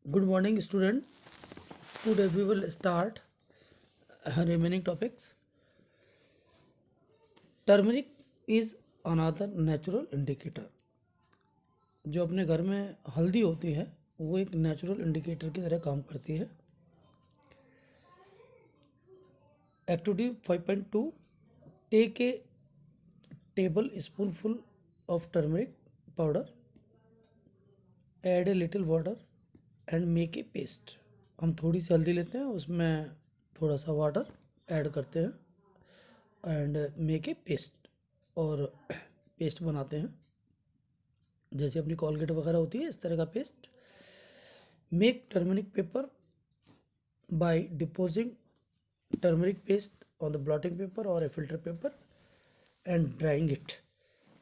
Good morning, student. Today we will start remaining topics. Turmeric is another natural indicator. जो अपने घर में हल्दी होती है वो एक नेचुरल इंडिकेटर की तरह काम करती है. Activity 5.2. Take a tablespoonful of turmeric powder, add a little water and make a paste. हम थोड़ी सी हल्दी लेते हैं, उसमें थोड़ा सा वाटर ऐड करते हैं एंड मेक ए पेस्ट, और पेस्ट बनाते हैं जैसे अपनी कॉलगेट वगैरह होती है इस तरह का paste. Make turmeric paper by depositing turmeric paste on the blotting paper और a filter paper and drying it.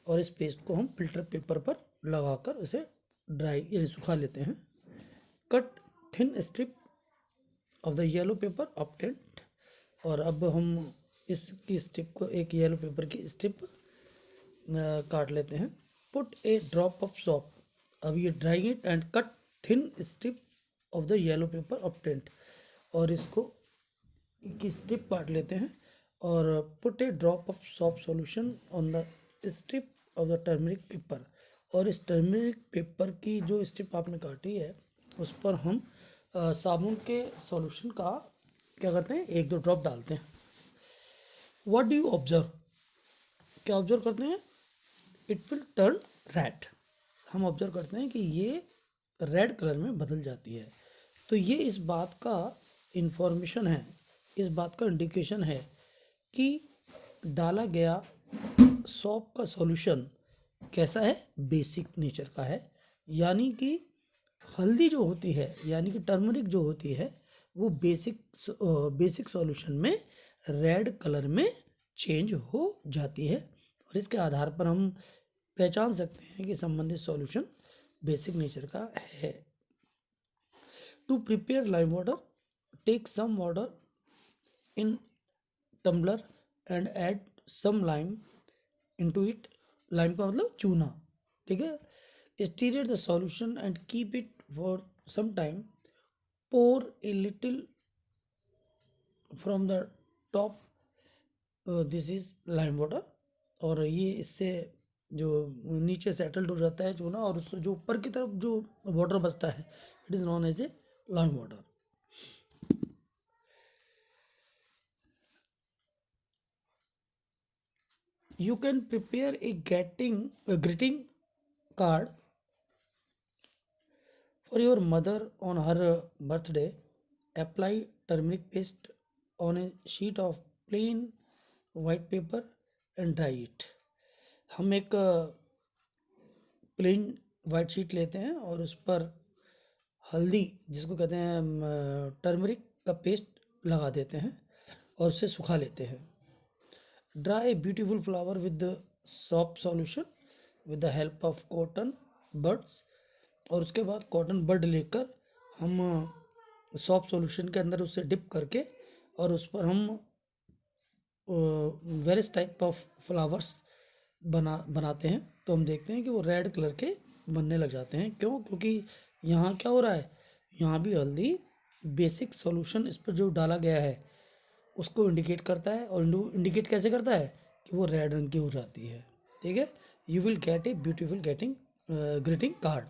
और इस पेस्ट को हम फिल्टर पेपर पर लगाकर उसे ड्राई यानी सुखा लेते हैं. Cut thin strip of the yellow paper obtained. और अब हम इसकी स्ट्रिप को, एक येलो पेपर की स्ट्रिप काट लेते हैं. Put A drop of shop. अब ये drawing it and cut thin strip of the yellow paper obtained. और इसको की स्ट्रिप काट लेते हैं और put A drop of shop solution on the strip of the turmeric paper. और इस टर्मरिक पेपर की जो स्ट्रिप आपने काटी है उस पर हम साबुन के सॉल्यूशन का क्या करते हैं, एक दो ड्रॉप डालते हैं. What do you observe? क्या ऑब्जर्व करते हैं? It will turn red. हम ऑब्जर्व करते हैं कि ये रेड कलर में बदल जाती है. तो ये इस बात का इंफॉर्मेशन है, इस बात का इंडिकेशन है कि डाला गया सॉप का सॉल्यूशन कैसा है, बेसिक नेचर का है. यानी कि हल्दी जो होती है, यानी कि टर्मरिक जो होती है वो बेसिक सॉल्यूशन में रेड कलर में चेंज हो जाती है. और इसके आधार पर हम पहचान सकते हैं कि संबंधित सॉल्यूशन बेसिक नेचर का है. To prepare lime water, take some water in tumbler and add some lime into it. Lime का मतलब चूना, ठीक है. Stir the solution and keep it for some time. Pour a little from the top. This is lime water. और ये इससे जो नीचे सेटल्ड हो जाता है चूना, और उससे जो ऊपर की तरफ जो वाटर बचता है it is known as a lime water. You can prepare a greeting card for your mother on her birthday. Apply turmeric paste on a sheet of plain white paper and dry it. हम एक plain white sheet लेते हैं और उस पर हल्दी, जिसको कहते हैं टर्मरिक का पेस्ट, लगा देते हैं और उसे सुखा लेते हैं. Dry a beautiful flower with the soap solution with the help of cotton buds. और उसके बाद कॉटन बड लेकर हम सॉप सॉल्यूशन के अंदर उसे डिप करके और उस पर हम वेरियस टाइप ऑफ फ्लावर्स बनाते हैं. तो हम देखते हैं कि वो रेड कलर के बनने लग जाते हैं. क्यों? क्योंकि यहाँ क्या हो रहा है, यहाँ भी हल्दी बेसिक सॉल्यूशन इस पर जो डाला गया है उसको इंडिकेट करता है. और इंडिकेट कैसे करता है कि वो रेड रंग की हो जाती है. ठीक है. You will get a beautiful greeting card.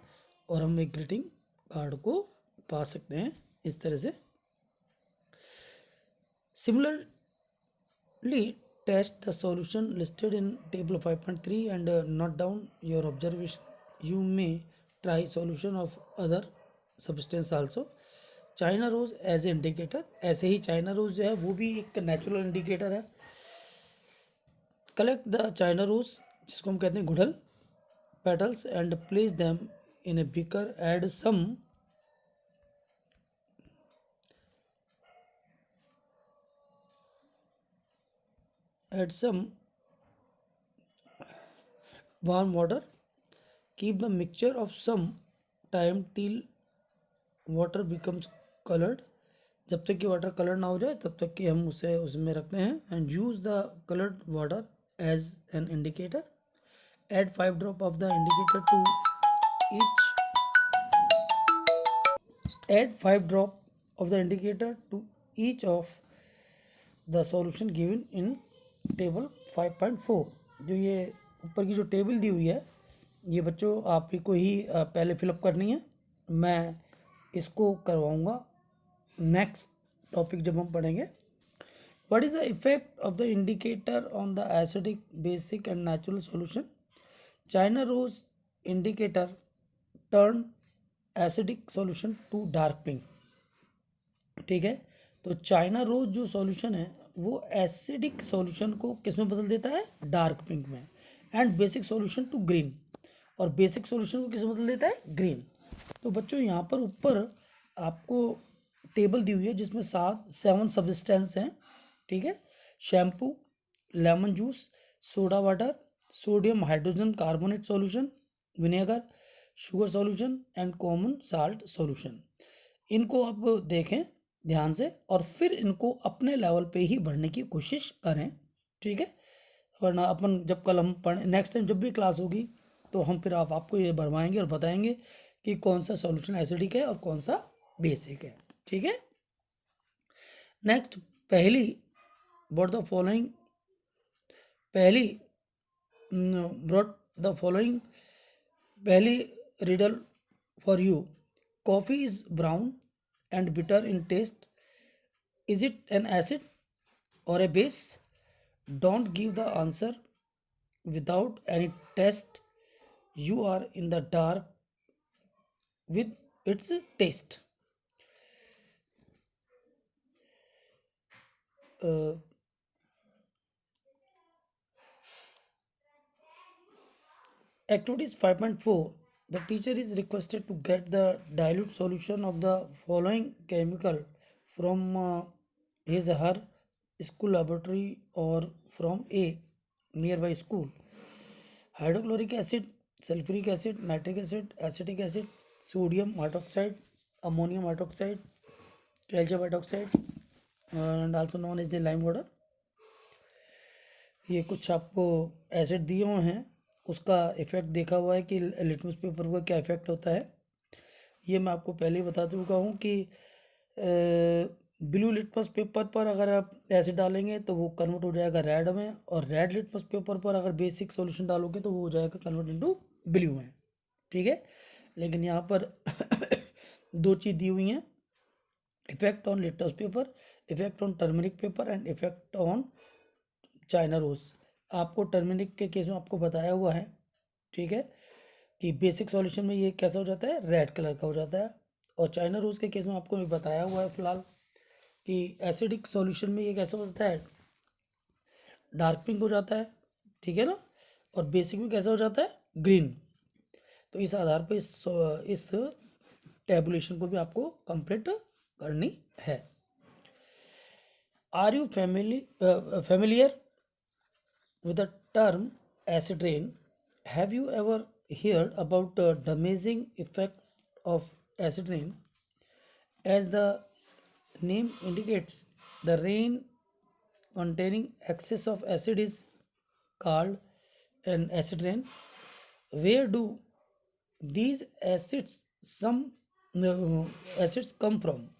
और हम एक ग्रीटिंग कार्ड को पा सकते हैं इस तरह से. Similarly test the solution listed in table 5.3 and note down your observation. You may try solution of other substance also. China rose as a indicator. ऐसे ही चाइना रोज जो है वो भी एक नेचुरल इंडिकेटर है. कलेक्ट द चाइना रोज, जिसको हम कहते हैं गुड़हल, petals and place them in a beaker. Add some warm water. Keep the mixture of some time till water becomes colored. जब तक कि वाटर कलर ना हो जाए तब तक कि हम उसे उसमें रखते हैं. And use the coloured water as an indicator. Add 5 drop of the indicator to each Add 5 drop of the indicator to each of the solution given in table 5.4। जो ये ऊपर की जो टेबल दी हुई है ये बच्चों आप ही को ही पहले फिलअप करनी है। मैं इसको करवाऊँगा नेक्स्ट टॉपिक जब हम पढ़ेंगे। What is the effect of the indicator on the acidic, basic and natural solution? China rose indicator turn acidic solution to dark pink। ठीक है, तो चाइना रोज जो सॉल्यूशन है वो एसिडिक सॉल्यूशन को किस में बदल देता है? डार्क पिंक में। And basic solution to green, और बेसिक सॉल्यूशन को किस में बदल देता है? ग्रीन। तो बच्चों यहाँ पर ऊपर आपको टेबल दी हुई है जिसमें 7 सब्सटेंस हैं। ठीक है, shampoo, lemon juice, soda water, sodium hydrogen carbonate solution, vinegar, sugar solution and common salt solution. इनको आप देखें ध्यान से और फिर इनको अपने लेवल पे ही भरने की कोशिश करें। ठीक है, वरना अपन जब कल हम पढ़ नेक्स्ट टाइम जब भी क्लास होगी तो हम फिर आपको ये भरवाएंगे और बताएंगे कि कौन सा सॉल्यूशन एसिडिक है और कौन सा बेसिक है। ठीक है, नेक्स्ट पहली ब्रॉट द फॉलोइंग पहली riddle for you. Coffee is brown and bitter in taste. Is it an acid or a base? Don't give the answer without any test. You are in the dark with its taste. Activities 5.4. The teacher is requested to get the dilute solution of the following chemical from his or her school laboratory or from a nearby school. Hydrochloric acid, sulfuric acid, nitric acid, acetic acid, sodium hydroxide, ammonium hydroxide, calcium hydroxide and also known as the lime water। ये कुछ आपको acid दिए हुए हैं, उसका effect देखा हुआ है कि लिटमस पेपर का क्या इफ़ेक्ट होता है। ये मैं आपको पहले ही बता चुका हूँ कि ब्लू लिटमस पेपर पर अगर आप एसिड डालेंगे तो वो कन्वर्ट हो जाएगा रेड में, और रेड लिटमस पेपर पर अगर बेसिक सॉल्यूशन डालोगे तो वो हो जाएगा कन्वर्ट इनटू ब्लू में। ठीक है, लेकिन यहाँ पर दो चीज़ दी हुई हैं, effect on litmus paper, effect on turmeric paper and effect on china rose. आपको टर्मरिक के केस में आपको बताया हुआ है, ठीक है, कि बेसिक सॉल्यूशन में ये कैसा हो जाता है? रेड कलर का हो जाता है। और चाइना रोज के केस में आपको बताया हुआ है फिलहाल कि एसिडिक सॉल्यूशन में ये कैसा हो जाता है? डार्क पिंक हो जाता है। ठीक है ना, और बेसिक में कैसा हो जाता है? ग्रीन। तो इस आधार पर इस टेबुलेशन को भी आपको कंप्लीट करनी है। Are you familiar with the term acid rain? Have you ever heard about the damaging effect of acid rain? As the name indicates, the rain containing excess of acid is called an acid rain. Where do these acids come from?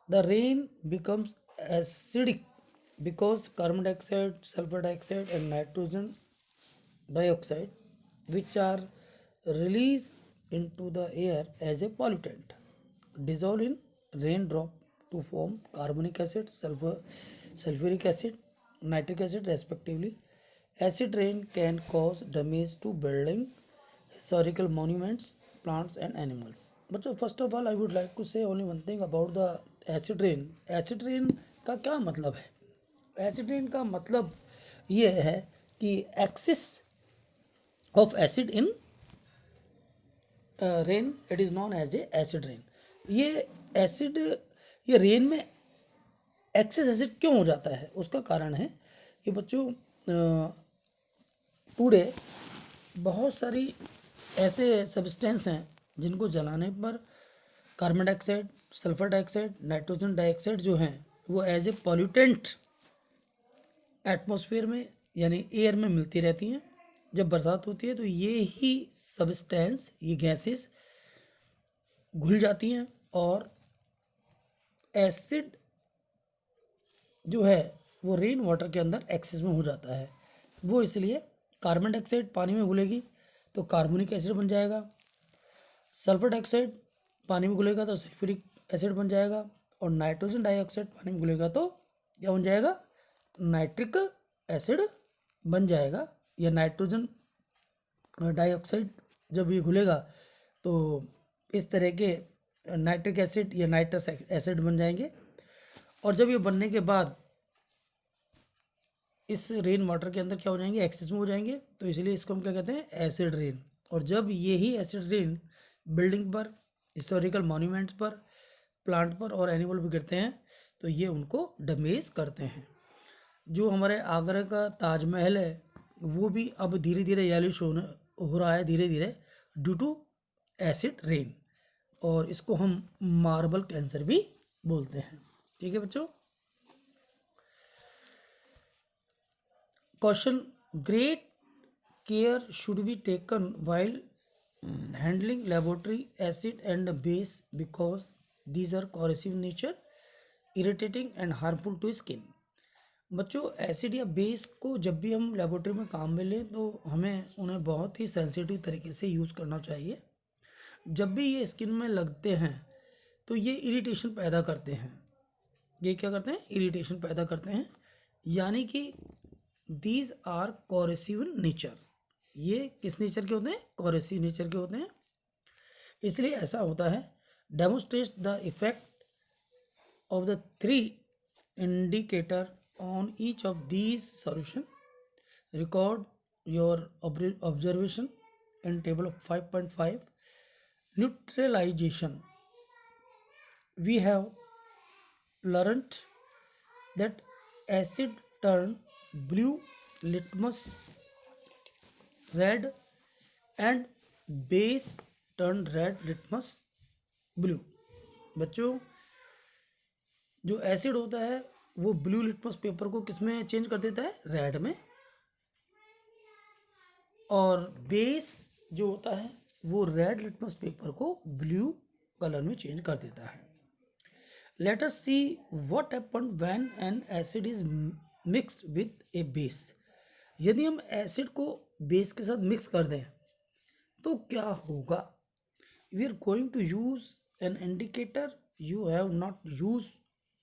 The rain becomes acidic because carbon dioxide, sulfur dioxide and nitrogen dioxide, which are released into the air as a pollutant, dissolve in raindrop to form carbonic acid, sulfuric acid, nitric acid respectively. Acid rain can cause damage to building, historical monuments, plants and animals. But first of all, I would like to say only one thing about the acid rain. Acid rain का क्या मतलब है? Acid rain का मतलब ये है कि excess of acid in rain, it is known as a acid rain. ये रेन में एक्सेस एसिड क्यों हो जाता है? उसका कारण है कि बच्चों टुडे बहुत सारी ऐसे सब्सटेंस हैं जिनको जलाने पर carbon dioxide, sulphur dioxide, nitrogen dioxide जो हैं वो एज ए पॉल्यूटेंट एटमॉस्फेयर में यानी एयर में मिलती रहती हैं। जब बरसात होती है तो ये ही सब्सटेंस, ये गैसेस घुल जाती हैं और एसिड जो है वो रेन वाटर के अंदर एक्सेस में हो जाता है। वो इसलिए कार्बन डाइऑक्साइड पानी में घुलेगी तो कार्बोनिक एसिड बन जाएगा, सल्फर डाइऑक्साइड पानी में घुलेगा तो सल्फ्यूरिक एसिड बन जाएगा, और नाइट्रोजन डाइऑक्साइड पानी में घुलेगा तो क्या बन जाएगा, नाइट्रिक एसिड बन जाएगा। या नाइट्रोजन डाइऑक्साइड जब ये घुलेगा तो इस तरह के नाइट्रिक एसिड या नाइट्रस एसिड बन जाएंगे। और जब ये बनने के बाद इस रेन वाटर के अंदर क्या हो जाएंगे, एक्सेस में हो जाएंगे, तो इसलिए इसको हम क्या कहते हैं, एसिड रेन। और जब यही एसिड रेन बिल्डिंग पर, हिस्टोरिकल मॉन्यूमेंट्स पर, प्लांट पर और एनिमल पर गिरते हैं तो ये उनको डैमेज करते हैं। जो हमारे आगरा का ताजमहल है वो भी अब धीरे धीरे येलिश हो रहा है धीरे धीरे ड्यू टू एसिड रेन, और इसको हम मार्बल कैंसर भी बोलते हैं। ठीक है बच्चों। Question, great care should be taken while handling laboratory acid and base because these are corrosive nature, irritating and harmful to skin. बच्चों, एसिड या बेस को जब भी हम लेबोरेटरी में काम में लें तो हमें उन्हें बहुत ही सेंसिटिव तरीके से यूज़ करना चाहिए। जब भी ये स्किन में लगते हैं तो ये इरिटेशन पैदा करते हैं। ये क्या करते हैं, इरिटेशन पैदा करते हैं, यानी कि दीज आर कॉरेसिव नेचर। ये किस नेचर के होते हैं, कॉरेसिव नेचर के होते हैं। इसलिए ऐसा होता है। Demonstrate the effect of the 3 indicator on each of these solution. Record your observation in table of 5.5. Neutralization. We have learnt that acid turn blue, litmus red, and base turn red, litmus blue. बच्चों, जो acid होता है वो blue litmus paper को किस में change कर देता है, रेड में, और बेस जो होता है वो रेड लिटमस पेपर को ब्लू कलर में चेंज कर देता है। Let us see what happen when an acid is mixed with A base. यदि हम एसिड को बेस के साथ मिक्स कर दें तो क्या होगा। We are going to use an indicator you have not use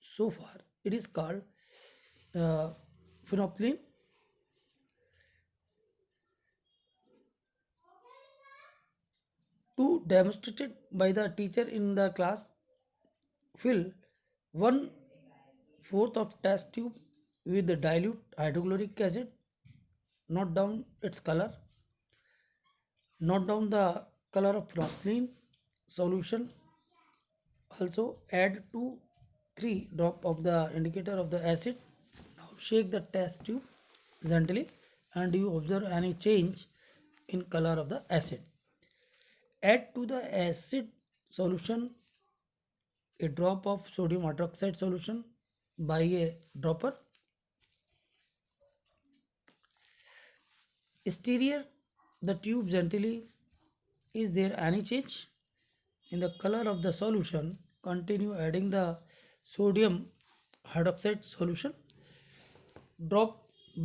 so far. It is called phenolphthalein. To demonstrated by the teacher in the class, fill 1/4 of test tube with the dilute hydrochloric acid. Note down its color. Note down the color of phenolphthalein solution. Also add 2-3 drop of the indicator of the acid. Now shake the test tube gently and you observe any change in color of the acid. Add to the acid solution a drop of sodium hydroxide solution by a dropper. Stir the tube gently. Is there any change in the color of the solution? Continue adding the sodium hydroxide solution drop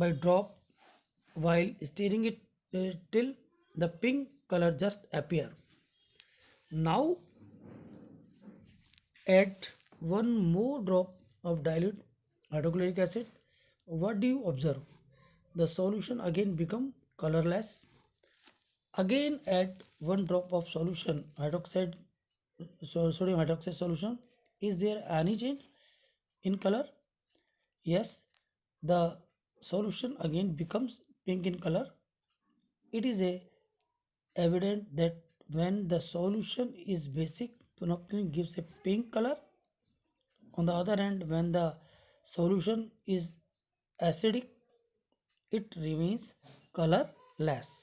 by drop while stirring it till the pink color just appear. Now add one more drop of dilute hydrochloric acid. What do you observe? The solution again become colorless. Again add one drop of sodium hydroxide solution. Is there any change in color? Yes, the solution again becomes pink in color. It is evident that when the solution is basic, phenolphthalein gives a pink color. On the other hand, when the solution is acidic, it remains colorless.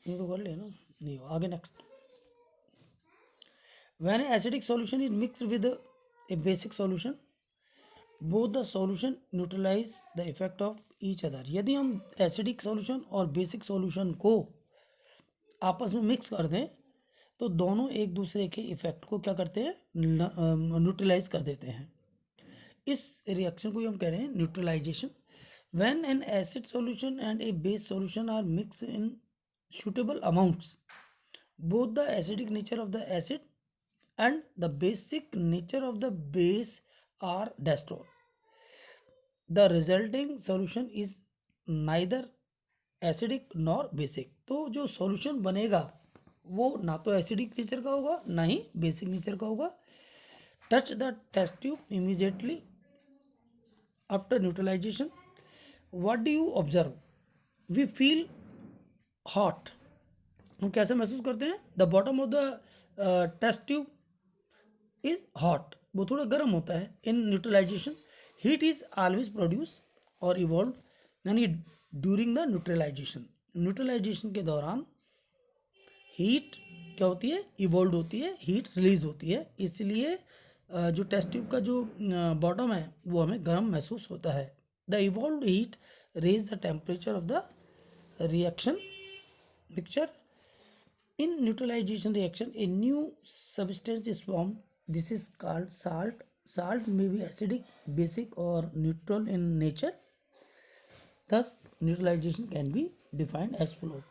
ये तो कर ले ना, नहीं आगे next. When an acidic solution is mixed with a basic solution, both the solution neutralise the effect of each other. यदि हम acidic solution और बेसिक सॉल्यूशन को आपस में मिक्स कर दें तो दोनों एक दूसरे के इफेक्ट को क्या करते हैं, न्यूट्रलाइज कर देते हैं। इस रिएक्शन को हम कह रहे हैं neutralisation. When an acid solution and a base solution are mix in suitable amounts, both the acidic nature of the acid and the basic nature of the base are destroyed. The resulting solution is neither acidic nor basic। तो जो solution बनेगा वो ना तो acidic nature का होगा ना ही basic nature का होगा। Touch the test tube immediately after neutralisation. What do you observe? We feel hot. हम कैसे महसूस करते हैं? The bottom of the test tube is hot, वो थोड़ा गर्म होता है। In neutralisation heat is always produce और इवॉल्व, यानी ड्यूरिंग द न्यूट्रलाइजेशन। न्यूट्रलाइजेशन के दौरान हीट क्या होती है? इवॉल्व होती है, हीट रिलीज होती है। इसलिए जो टेस्ट ट्यूब का जो बॉटम है वो हमें गर्म महसूस होता है। The evolve heat raise the temperature of the reaction mixture. In neutralization reaction a new substance is formed. This is called salt. Salt may be acidic, basic or neutral in nature. Thus neutralization can be defined as follows.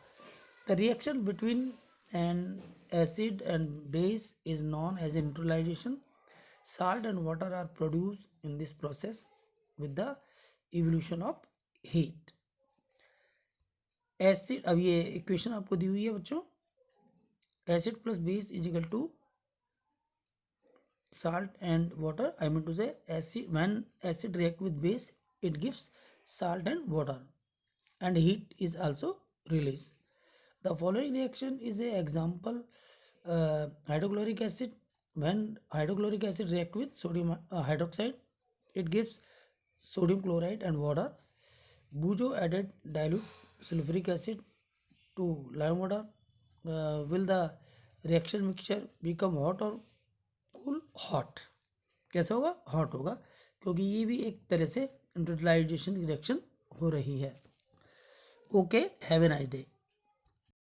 The reaction between an acid and base is known as neutralization. Salt and water are produced in this process with the evolution of heat. Acid, अब ये equation आपको दी हुई है बच्चों, acid plus base is equal to salt and water. I mean to say acid, when acid react with base it gives salt and water and heat is also released. The following reaction is a example. Hydrochloric acid, when hydrochloric acid react with sodium hydroxide it gives sodium chloride and water. Bujo added dilute sulfuric acid to lime water. Will the reaction mixture become hot or cool? Hot. कैसे होगा? Hot होगा, क्योंकि ये भी एक तरह से neutralisation reaction हो रही है। Okay, have a nice day.